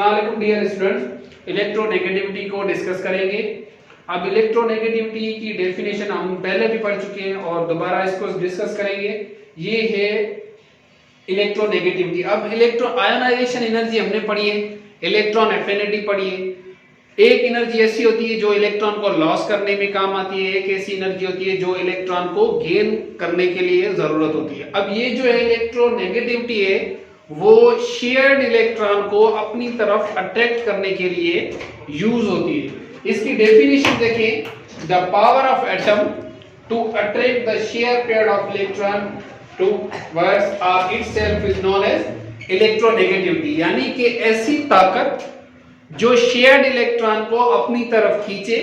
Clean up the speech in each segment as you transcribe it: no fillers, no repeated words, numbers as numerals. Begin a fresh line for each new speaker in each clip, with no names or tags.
अस्सलाम वालेकुम dear students, electronegativity को डिस्कस करेंगे। अब इलेक्ट्रोनेगेटिविटी की डेफिनेशन हम पहले भी पढ़ चुके हैं और दोबारा इसको डिस्कस करेंगे। ये है इलेक्ट्रोनेगेटिविटी। अब इलेक्ट्रॉन आयोनाइजेशन एनर्जी हमने पढ़ी है, इलेक्ट्रॉन एफिनिटी पढ़ी है। एक एनर्जी ऐसी होती है जो इलेक्ट्रॉन को लॉस करने में काम आती है, एक ऐसी एनर्जी होती है जो इलेक्ट्रॉन को गेन करने के लिए जरूरत होती है। अब ये जो है इलेक्ट्रोनेगेटिविटी है वो शेयर्ड इलेक्ट्रॉन को अपनी तरफ अट्रैक्ट करने के लिए यूज होती है। इसकी डेफिनेशन देखें, the power of atom to attract the share pair of electron towards itself is known as electronegativity. यानी कि ऐसी ताकत जो शेयर्ड इलेक्ट्रॉन को अपनी तरफ खींचे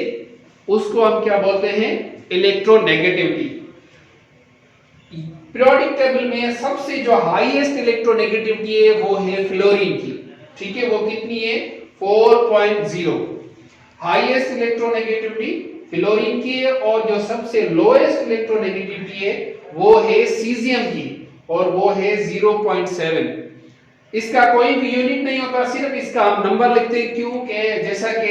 उसको हम क्या बोलते हैं, इलेक्ट्रोनेगेटिविटी। पीरियोडिक टेबल में सबसे जो हाईएस्ट इलेक्ट्रोनेगेटिविटी है वो है फ्लोरीन की। ठीक है, वो कितनी है, 4.0 हाईएस्ट इलेक्ट्रोनेगेटिविटी फ्लोरीन की है। और जो सबसे लोएस्ट इलेक्ट्रोनेगेटिविटी है वो है सीजियम की और वो है 0.7। इसका कोई भी यूनिट नहीं होता, सिर्फ इसका हम नंबर लिखते हैं। क्यों कि जैसा कि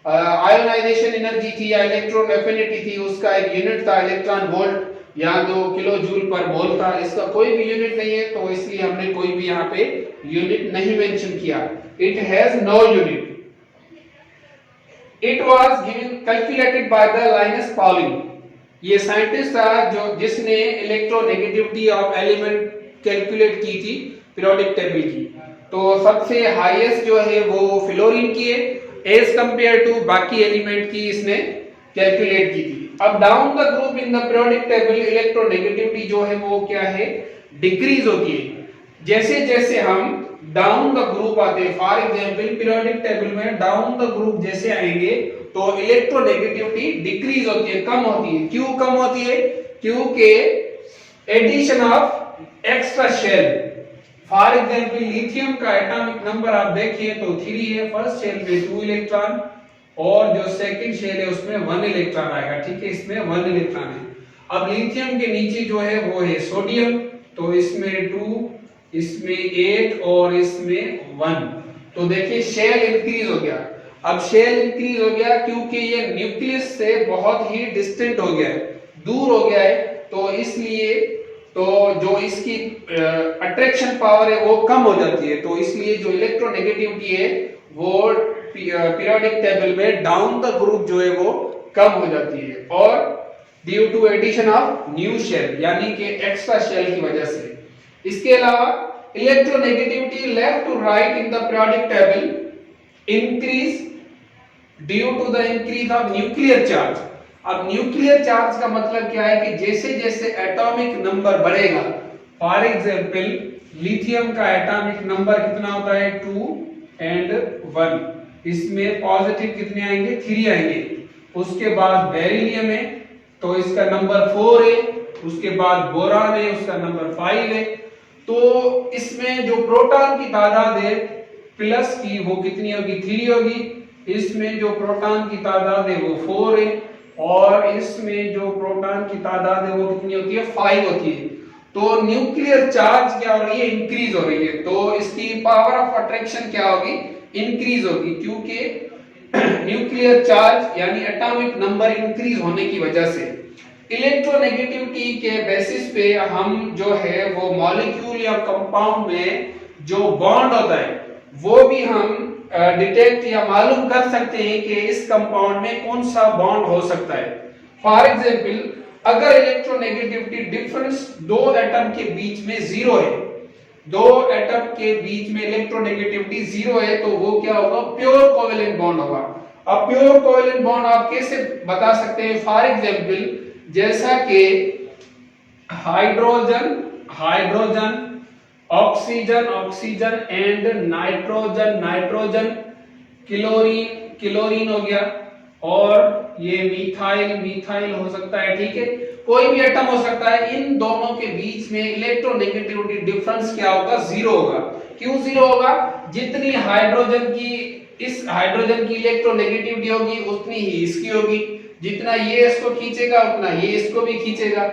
आयोनाइजेशन एनर्जी थी या इलेक्ट्रॉन एफिनिटी थी, उसका एक यूनिट था इलेक्ट्रॉन वोल्ट या 2 किलो जूल पर मोल था। इसका कोई भी यूनिट नहीं है, तो इसलिए हमने कोई भी यहाँ पे यूनिट नहीं मेंशन किया। It has no unit. It was given calculated by the Linus Pauling. ये साइंटिस्ट था जो जिसने इलेक्ट्रोनेगेटिविटी ऑफ एलिमेंट कैलकुलेट की थी पीरियोडिक टेबल की। तो सबसे हाईएस्ट जो है वो फ्लोरीन की है एज कंपेयर टू बाकी एलिमेंट की इसने कैलकुलेट की थी। अब down the group in the periodic table electronegativity जो है वो क्या है, डिक्रीज होती है। जैसे जैसे हम डाउन द ग्रुप आते हैं, फॉर एग्जांपल पीरियोडिक टेबल में डाउन द ग्रुप जैसे आएंगे तो इलेक्ट्रोनेगेटिविटी डिक्रीज होती है, कम होती है। क्यों कम होती है, क्योंकि addition of extra shell. For example lithium का एटॉमिक नंबर आप देखिए तो 3 है, फर्स्ट शेल में 2 इलेक्ट्रॉन और जो सेकंड शेल है उसमें 1 इलेक्ट्रॉन आएगा। ठीक है, इसमें 1 इलेक्ट्रॉन है। अब लिथियम के नीचे जो है वो है सोडियम, तो इसमें 2, इसमें 8 और इसमें 1। तो देखिए शेल इंक्रीज हो गया। अब शेल इंक्रीज हो गया क्योंकि ये न्यूक्लियस से बहुत ही डिस्टेंट हो गया है, दूर हो गया है। तो इसलिए तो जो इसकी अट्रैक्शन पावर है वो कम हो जाती है। तो इसलिए जो इलेक्ट्रोनेगेटिविटी है वो पीरियोडिक टेबल में डाउन द ग्रुप जो है वो कम हो जाती है, और due to addition of new shell यानी कि एक्स्ट्रा शेल की वजह से। इसके अलावा electronegativity left to right in the periodic table increase due to the increase of nuclear charge. अब न्यूक्लियर चार्ज का मतलब क्या है कि जैसे जैसे एटॉमिक नंबर बढ़ेगा, फॉर एग्जांपल लिथियम का एटॉमिक नंबर कितना होता है, 2 and 1, इसमें पॉजिटिव कितने आएंगे, 3 आएंगे। उसके बाद बेरिलियम है तो इसका नंबर 4 है, उसके बाद बोरान है उसका नंबर 5 है। तो इसमें जो प्रोटॉन की तादाद है प्लस की वो कितनी होगी, 3 होगी। इसमें जो प्रोटॉन की तादाद है वो 4 है और इसमें जो प्रोटॉन की तादाद है वो कितनी होती है, 5 होती है। तो न्यूक्लियर चार्ज क्या हो रही है, इंक्रीज हो रही है। तो इसकी पावर ऑफ अट्रैक्शन क्या होगी, इंक्रीज होगी, क्योंकि न्यूक्लियर चार्ज यानी एटॉमिक नंबर इंक्रीज होने की वजह से। इलेक्ट्रोनेगेटिविटी के बेसिस पे हम जो है वो मॉलिक्यूल या कंपाउंड में जो बॉन्ड होता है वो भी हम डिटेक्ट या मालूम कर सकते हैं कि इस कंपाउंड में कौन सा बॉन्ड हो सकता है। फॉर एग्जांपल अगर इलेक्ट्रोनेगेटिविटी डिफरेंस 2 एटम के बीच में 0 है, 2 एटम के बीच में इलेक्ट्रोनेगेटिविटी 0 है, तो वो क्या होगा, प्योर कोवेलेंट बॉन्ड होगा। अब प्योर कोवेलेंट बॉन्ड आप कैसे बता सकते हैं, फॉर एग्जांपल जैसा कि hydrogen hydrogen, oxygen oxygen and nitrogen nitrogen, chlorine chlorine हो गया, और ये मिथाइल मिथाइल हो सकता है। ठीक है, कोई भी एटम हो सकता है। इन दोनों के बीच में इलेक्ट्रोनेगेटिविटी डिफरेंस क्या होगा, 0 होगा। क्यों 0 होगा, जितनी हाइड्रोजन की इस हाइड्रोजन की इलेक्ट्रोनेगेटिविटी होगी उतनी ही इसकी होगी। जितना ये इसको खींचेगा उतना ये इसको भी खींचेगा।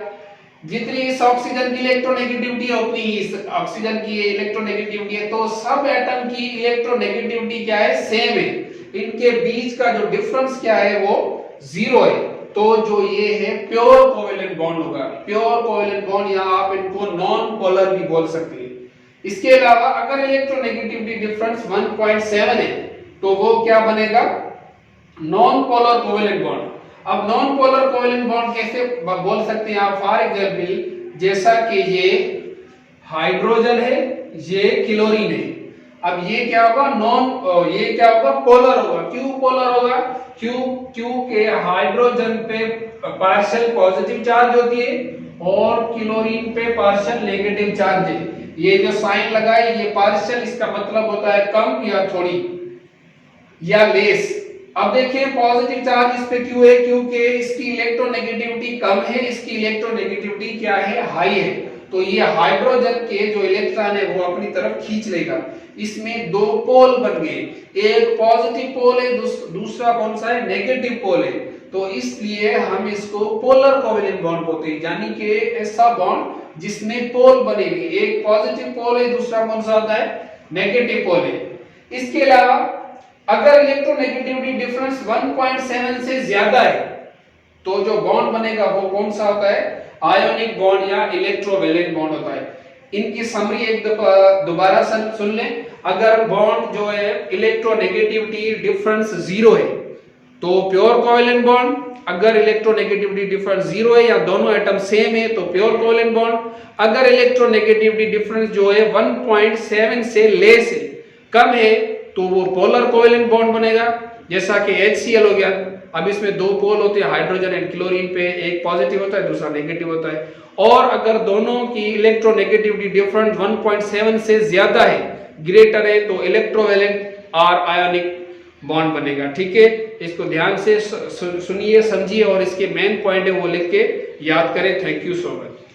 जितनी इस ऑक्सीजन की इलेक्ट्रोनेगेटिविटी है उतनी ही इस ऑक्सीजन की इलेक्ट्रोनेगेटिविटी है। तो सब एटम की इलेक्ट्रोनेगेटिविटी क्या है, सेम है। इनके बीच का जो डिफरेंस क्या है वो जीरो है। तो जो ये है प्योर कोवेलेंट बॉन्ड होगा। प्योर कोवेलेंट बॉन्ड, या आप इनको नॉन पोलर भी बोल सकते हैं। इसके अलावा अगर इलेक्ट्रोनेगेटिविटी डिफरेंस 1.7 है तो वो क्या बनेगा, नॉन पोलर कोवेलेंट बॉन्ड। अब नॉन पोलर कोवेलेंट बॉन्ड कैसे बोल सकते हैं आप, फॉर एग्जांपल जैसा कि ये हाइड्रोजन है, ये क्लोरीन है। अब ये क्या होगा, ये क्या होगा, पोलर होगा। क्यों पोलर होगा, क्योंकि हाइड्रोजन पे पार्शियल पॉजिटिव चार्ज होती है और क्लोरीन पे पार्शियल नेगेटिव चार्ज है। ये जो साइन लगा है ये पार्शियल, इसका मतलब होता है कम या थोड़ी या लेस। अब देखिए पॉजिटिव चार्ज इस पे क्यों है, क्योंकि इसकी इलेक्ट्रोनेगेटिविटी कम है, इसकी इलेक्ट्रोनेगेटिविटी क्या है, हाई है। तो ये हाइड्रोजन के जो इलेक्ट्रॉन है वो अपनी तरफ खींच लेगा। इसमें दो पोल बन गए, एक पॉजिटिव पोल है, दूसरा कौन सा है, नेगेटिव पोल है। तो इसलिए हम इसको पोलर कोवेलेंट बॉन्ड बोलते हैं, यानी कि ऐसा बॉन्ड जिसमें पोल बनेगी, एक पॉजिटिव पोल है, दूसरा कौन सा होता है, नेगेटिव पोल है। इसके अलावा अगर इलेक्ट्रोनेगेटिविटी डिफरेंस 1.7 से ज्यादा है तो जो बॉन्ड बनेगा वो कौन सा होता है, आयोनिक बॉन्ड या इलेक्ट्रोवैलेंट बॉन्ड होता है। इनकी समरी एक दफा दोबारा सुन लें। अगर बॉन्ड जो है इलेक्ट्रोनेगेटिविटी डिफरेंस 0 है तो प्योर कोवेलेंट बॉन्ड, अगर इलेक्ट्रोनेगेटिविटी डिफरेंस 0 है या दोनों एटम सेम है तो प्योर कोवेलेंट बॉन्ड। अगर इलेक्ट्रोनेगेटिविटी डिफरेंस जो है 1.7 से लेस है, कम है, तो वो पोलर कोवेलेंट बॉन्ड बनेगा, जैसा कि HCl हो गया। अब इसमें दो पोल होते हैं, हाइड्रोजन एंड क्लोरीन पे, एक पॉजिटिव होता है दूसरा नेगेटिव होता है। और अगर दोनों की इलेक्ट्रोनेगेटिविटी डिफरेंस 1.7 से ज्यादा है, ग्रेटर है, तो इलेक्ट्रोवैलेंट और आयोनिक बॉन्ड बनेगा। ठीक है, इसको ध्यान से सुनिए, समझिए और इसके मेन पॉइंट है वो लिख के याद करें। Thank you so much.